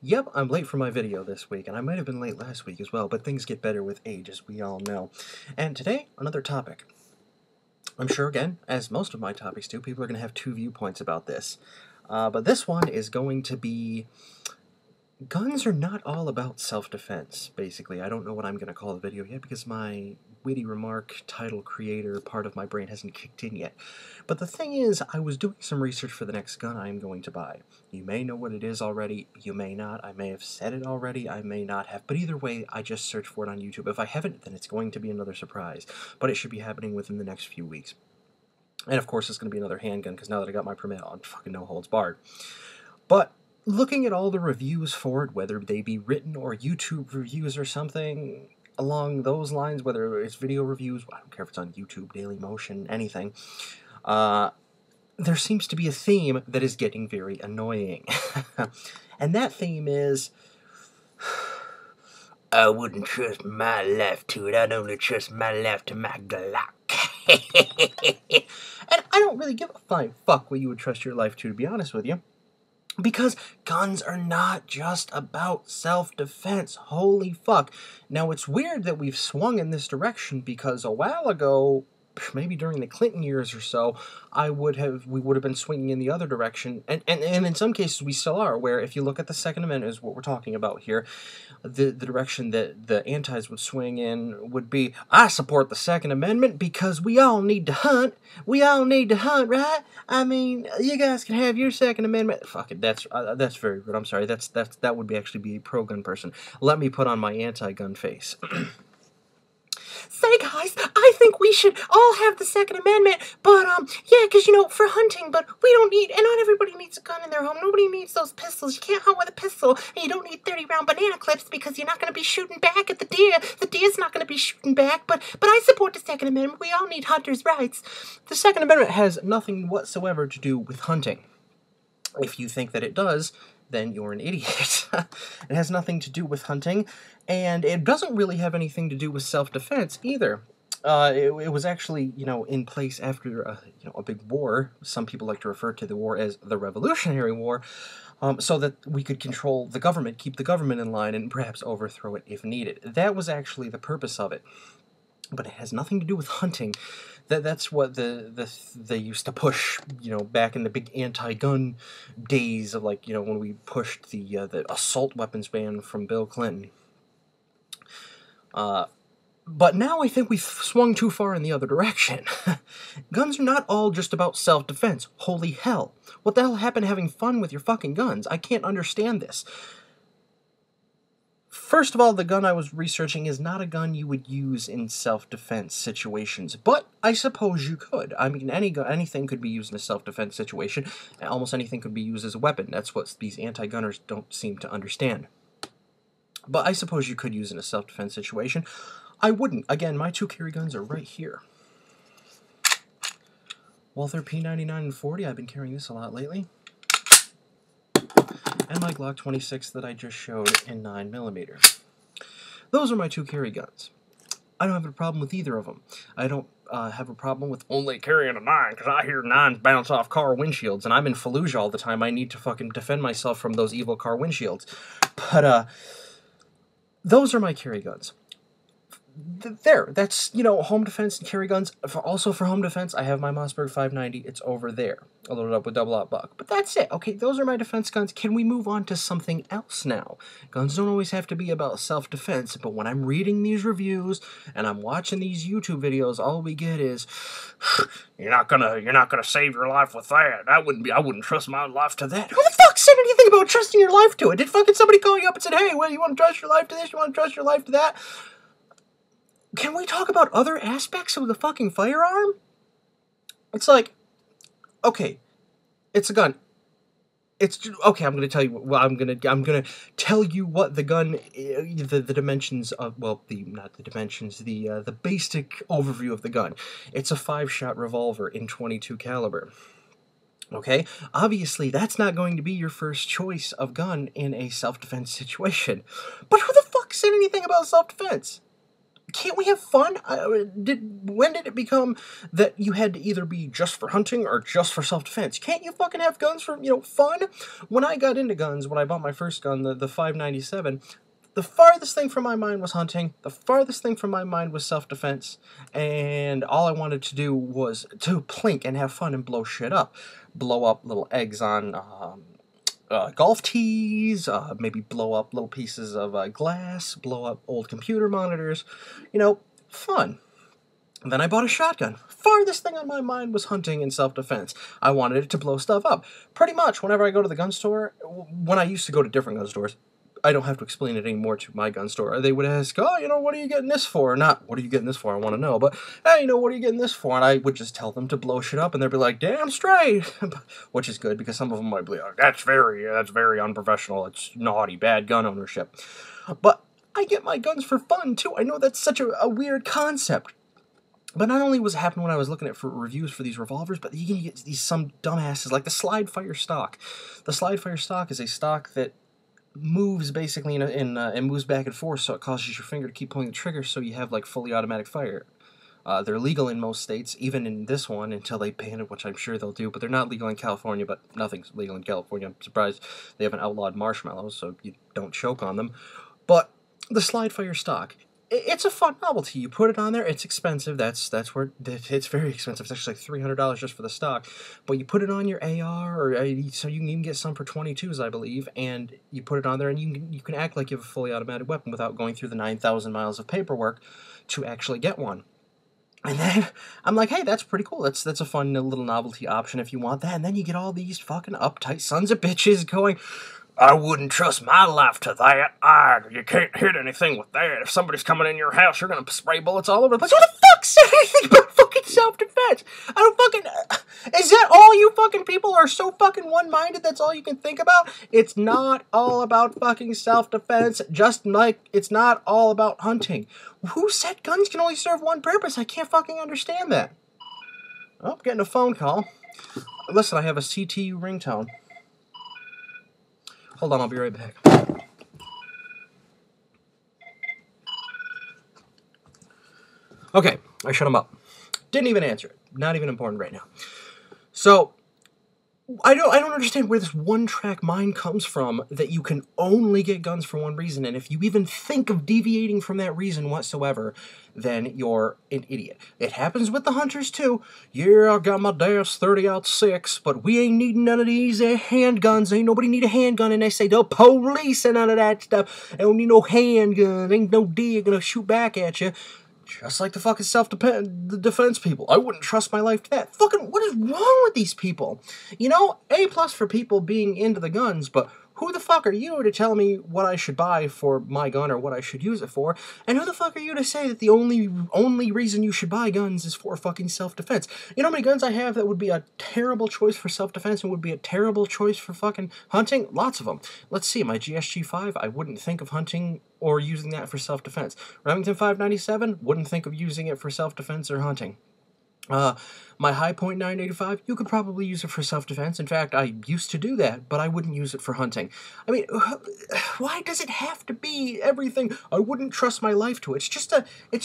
Yep, I'm late for my video this week, and I might have been late last week as well, but things get better with age, as we all know. And today, another topic. I'm sure, again, as most of my topics do, people are going to have two viewpoints about this. But this one is going to be... Guns are not all about self-defense, basically. I don't know what I'm going to call the video yet, because my witty remark title creator part of my brain hasn't kicked in yet. But the thing is, I was doing some research for the next gun I am going to buy. You may know what it is already, you may not. I may have said it already, I may not have. But either way, I just searched for it on YouTube. If I haven't, then it's going to be another surprise. But it should be happening within the next few weeks. And of course, it's going to be another handgun, because now that I got my permit, I'm fucking no holds barred. But looking at all the reviews for it, whether they be written or YouTube reviews or something along those lines, whether it's video reviews, I don't care if it's on YouTube, Daily Motion, anything, there seems to be a theme that is getting very annoying. And that theme is, I wouldn't trust my life to it, I'd only trust my life to my Glock. And I don't really give a flying fuck what you would trust your life to be honest with you. Because guns are not just about self-defense. Holy fuck. Now, it's weird that we've swung in this direction because a while ago, maybe during the Clinton years or so, we would have been swinging in the other direction. And in some cases, we still are, where if you look at the Second Amendment is what we're talking about here, the direction that the antis would swing in would be, I support the Second Amendment because we all need to hunt. We all need to hunt, right? I mean, you guys can have your Second Amendment. Fuck it, that's very rude. I'm sorry. That would actually be a pro-gun person. Let me put on my anti-gun face. Say, guys, I think we should all have the Second Amendment, but, yeah, because, for hunting, but we don't need, and not everybody needs a gun in their home. Nobody needs those pistols. You can't hunt with a pistol, and you don't need 30-round banana clips because you're not going to be shooting back at the deer. The deer's not going to be shooting back, but I support the Second Amendment. We all need hunters' rights. The Second Amendment has nothing whatsoever to do with hunting. If you think that it does, then you're an idiot. It has nothing to do with hunting, and it doesn't really have anything to do with self-defense either. It was actually, in place after, a big war. Some people like to refer to the war as the Revolutionary War, so that we could control the government, keep the government in line, and perhaps overthrow it if needed. That was actually the purpose of it. But it has nothing to do with hunting. That's what they used to push, back in the big anti-gun days of, when we pushed the assault weapons ban from Bill Clinton. But now I think we've swung too far in the other direction. Guns are not all just about self-defense. Holy hell. What the hell happened to having fun with your fucking guns? I can't understand this. First of all, the gun I was researching is not a gun you would use in self-defense situations, but I suppose you could. I mean, anything could be used in a self-defense situation, and almost anything could be used as a weapon. That's what these anti-gunners don't seem to understand. But I suppose you could use in a self-defense situation. I wouldn't. Again, my two carry guns are right here. Walther P99 and 40, I've been carrying this a lot lately. And my Glock 26 that I just showed in 9mm. Those are my two carry guns. I don't have a problem with either of them. I don't have a problem with only carrying a 9, because I hear 9s bounce off car windshields, and I'm in Fallujah all the time. I need to fucking defend myself from those evil car windshields. But, those are my carry guns. That's, home defense and carry guns. Also for home defense, I have my Mossberg 590. It's over there, loaded up with double-aught buck. But that's it. Okay, those are my defense guns. Can we move on to something else now? Guns don't always have to be about self-defense, but when I'm reading these reviews and I'm watching these YouTube videos, all we get is, you're not gonna save your life with that. I wouldn't trust my life to that. Who the fuck said anything about trusting your life to it? Did fucking somebody call you up and said, hey, well, you want to trust your life to this? You want to trust your life to that? Can we talk about other aspects of the fucking firearm? It's like, okay, it's a gun. It's okay. I'm gonna tell you. Well, I'm gonna tell you what the gun, the dimensions of. Well, not the dimensions. The basic overview of the gun. It's a 5-shot revolver in .22 caliber. Okay, obviously that's not going to be your first choice of gun in a self-defense situation. But who the fuck said anything about self-defense? can't we have fun? When did it become that you had to either be just for hunting or just for self-defense? Can't you fucking have guns for, fun? When I got into guns, when I bought my first gun, the 597, the farthest thing from my mind was hunting, the farthest thing from my mind was self-defense, and all I wanted to do was to plink and have fun and blow shit up. Blow up little eggs on golf tees, maybe blow up little pieces of glass, blow up old computer monitors, fun. And then I bought a shotgun. Farthest thing on my mind was hunting and self-defense. I wanted it to blow stuff up. Pretty much, whenever I go to the gun store, when I used to go to different gun stores, I don't have to explain it anymore to my gun store. They would ask, oh, what are you getting this for? Not, what are you getting this for? I want to know. But, hey, what are you getting this for? And I would just tell them to blow shit up, and they'd be like, damn straight. Which is good, because some of them might be like, that's very unprofessional. It's naughty, bad gun ownership. But I get my guns for fun, too. I know that's such a weird concept. But not only was it happening when I was looking at reviews for these revolvers, but you get some dumbasses, like the slide fire stock. The slide fire stock is a stock that moves basically and moves back and forth, so it causes your finger to keep pulling the trigger, so you have like fully automatic fire. They're legal in most states, even in this one, until they ban it, which I'm sure they'll do, but they're not legal in California, but nothing's legal in California. I'm surprised they haven't outlawed marshmallows, so you don't choke on them. But the slide fire stock, it's a fun novelty. You put it on there, it's expensive, that's where, it's very expensive, it's actually like $300 just for the stock, but you put it on your AR, or so you can even get some for 22s, I believe, and you put it on there, and you can act like you have a fully automatic weapon without going through the 9,000 miles of paperwork to actually get one. And then I'm like, hey, that's pretty cool. That's a fun little novelty option if you want that. And then you get all these fucking uptight sons of bitches going, I wouldn't trust my life to that. You can't hit anything with that. If somebody's coming in your house, you're gonna spray bullets all over the place. Who the fuck said anything about fucking self-defense? I don't fucking... Is that all you fucking people are so fucking one-minded? That's all you can think about? It's not all about fucking self-defense, just like it's not all about hunting. Who said guns can only serve one purpose? I can't fucking understand that. Oh, I'm getting a phone call. Listen, I have a CTU ringtone. Hold on, I'll be right back. Okay, I shut him up. Didn't even answer it. Not even important right now. So, I don't understand where this one-track mind comes from that you can only get guns for one reason, and if you even think of deviating from that reason whatsoever, then you're an idiot. It happens with the hunters, too. Yeah, I got my dad's 30-06, but we ain't needing none of these handguns. Ain't nobody need a handgun, and they say, the police and none of that stuff. I don't need no handgun. Ain't no deer gonna shoot back at you. Just like the fucking self-defense people. I wouldn't trust my life to that. Fucking, what is wrong with these people? A+ for people being into the guns, but who the fuck are you to tell me what I should buy for my gun or what I should use it for? And who the fuck are you to say that the only reason you should buy guns is for fucking self-defense? You know how many guns I have that would be a terrible choice for self-defense and would be a terrible choice for fucking hunting? Lots of them. Let's see, my GSG-5, I wouldn't think of hunting or using that for self-defense. Remington 597, wouldn't think of using it for self-defense or hunting. My High Point 985, you could probably use it for self-defense. In fact, I used to do that, but I wouldn't use it for hunting. I mean, why does it have to be everything? I wouldn't trust my life to it. It's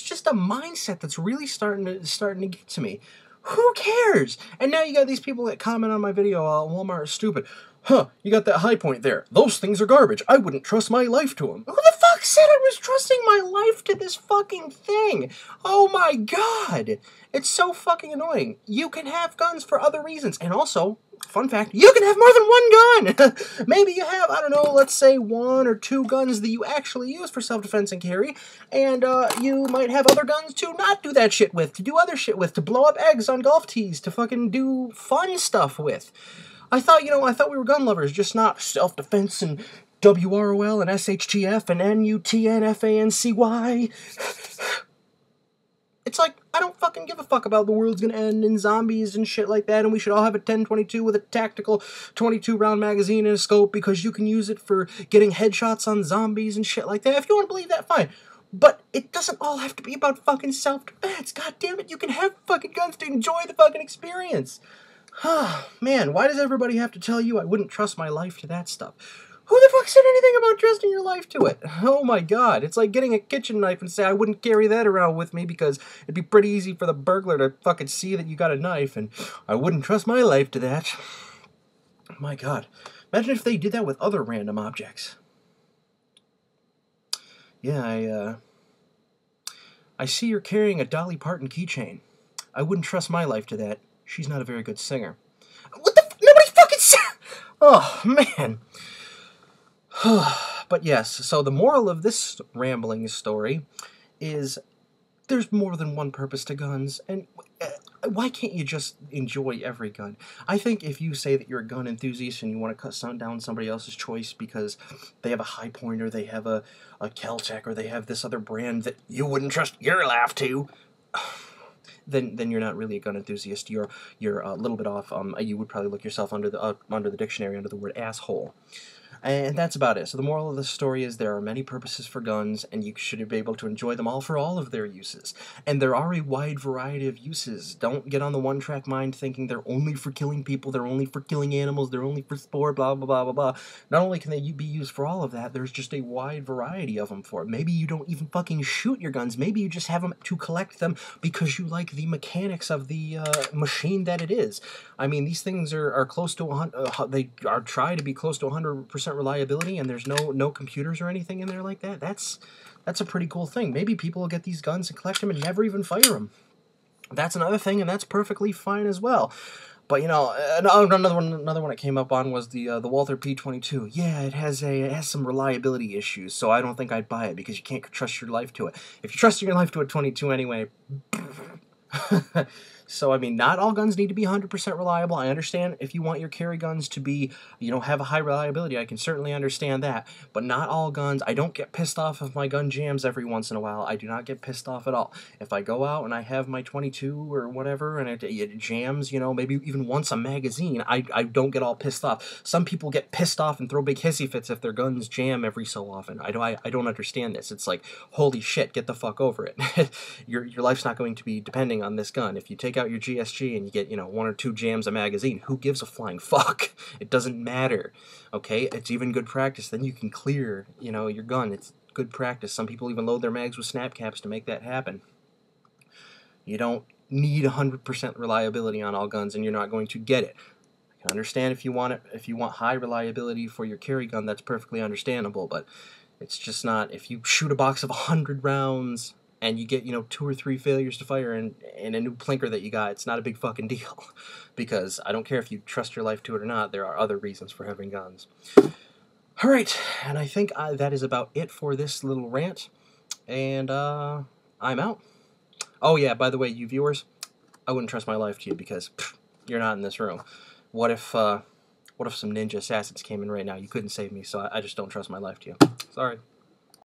just a mindset that's really starting to get to me. Who cares? And now you got these people that comment on my video, Walmart is stupid. Huh, you got that High Point there. Those things are garbage. I wouldn't trust my life to them. Who the fuck said I was trusting my life to this fucking thing? Oh my god. It's so fucking annoying. You can have guns for other reasons. And also, fun fact, you can have more than one gun. Maybe you have, I don't know, let's say 1 or 2 guns that you actually use for self-defense and carry. And you might have other guns to not do that shit with, to do other shit with, to blow up eggs on golf tees, to fucking do fun stuff with. I thought we were gun lovers, just not self-defense and WROL and SHTF and NUTNFANCY. It's like, I don't fucking give a fuck about the world's gonna end and zombies and shit like that, and we should all have a 10-22 with a tactical 22-round magazine and a scope because you can use it for getting headshots on zombies and shit like that. If you want to believe that, fine. But it doesn't all have to be about fucking self-defense. God damn it, you can have fucking guns to enjoy the fucking experience. Man, why does everybody have to tell you I wouldn't trust my life to that stuff? Who the fuck said anything about trusting your life to it? Oh my god. It's like getting a kitchen knife and say, I wouldn't carry that around with me because it'd be pretty easy for the burglar to fucking see that you got a knife, and I wouldn't trust my life to that. My god. Imagine if they did that with other random objects. Yeah, I see you're carrying a Dolly Parton keychain. I wouldn't trust my life to that. She's not a very good singer. What the nobody fucking said. Oh, man. But yes, so the moral of this rambling story is there's more than one purpose to guns, and why can't you just enjoy every gun? I think if you say that you're a gun enthusiast and you want to cut down somebody else's choice because they have a high pointer, they have a Kel-Tec, or they have this other brand that you wouldn't trust your life to, then you're not really a gun enthusiast. You're a little bit off. You would probably look yourself under the dictionary under the word asshole. And that's about it. So the moral of the story is there are many purposes for guns, and you should be able to enjoy them all for all of their uses. And there are a wide variety of uses. Don't get on the one-track mind thinking they're only for killing people, they're only for killing animals, they're only for sport, blah, blah, blah, blah, blah. Not only can they be used for all of that, there's just a wide variety of them for it. Maybe you don't even fucking shoot your guns. Maybe you just have them to collect them because you like the mechanics of the machine that it is. I mean, these things are close to 100, they are try to be close to 100% reliability, and there's no computers or anything in there like that. That's a pretty cool thing. Maybe people will get these guns and collect them and never even fire them. That's another thing, and that's perfectly fine as well. But you know, another one that came up on was the Walther P22. Yeah, it has some reliability issues, so I don't think I'd buy it because you can't trust your life to it. If you trust your life to a 22 anyway. So, I mean, not all guns need to be 100% reliable. I understand if you want your carry guns to be, have a high reliability. I can certainly understand that. But not all guns. I don't get pissed off if my gun jams every once in a while. I do not get pissed off at all. If I go out and I have my 22 or whatever and it jams, maybe even once a magazine, I don't get all pissed off. Some people get pissed off and throw big hissy fits if their guns jam every so often. I don't understand this. It's like, holy shit, get the fuck over it. Your life's not going to be depending on this gun. If you take out your GSG and you get, 1 or 2 jams a magazine, who gives a flying fuck? It doesn't matter, okay? It's even good practice. Then you can clear, your gun. It's good practice. Some people even load their mags with snap caps to make that happen. You don't need 100% reliability on all guns, and you're not going to get it. I can understand if you want it. If you want high reliability for your carry gun, that's perfectly understandable, but it's just not. If you shoot a box of 100 rounds and you get, 2 or 3 failures to fire in a new plinker that you got, it's not a big fucking deal. Because I don't care if you trust your life to it or not, there are other reasons for having guns. Alright, and I think that is about it for this little rant. And, I'm out. Oh yeah, by the way, you viewers, I wouldn't trust my life to you because you're not in this room. What if some ninja assassins came in right now? You couldn't save me, so I just don't trust my life to you. Sorry.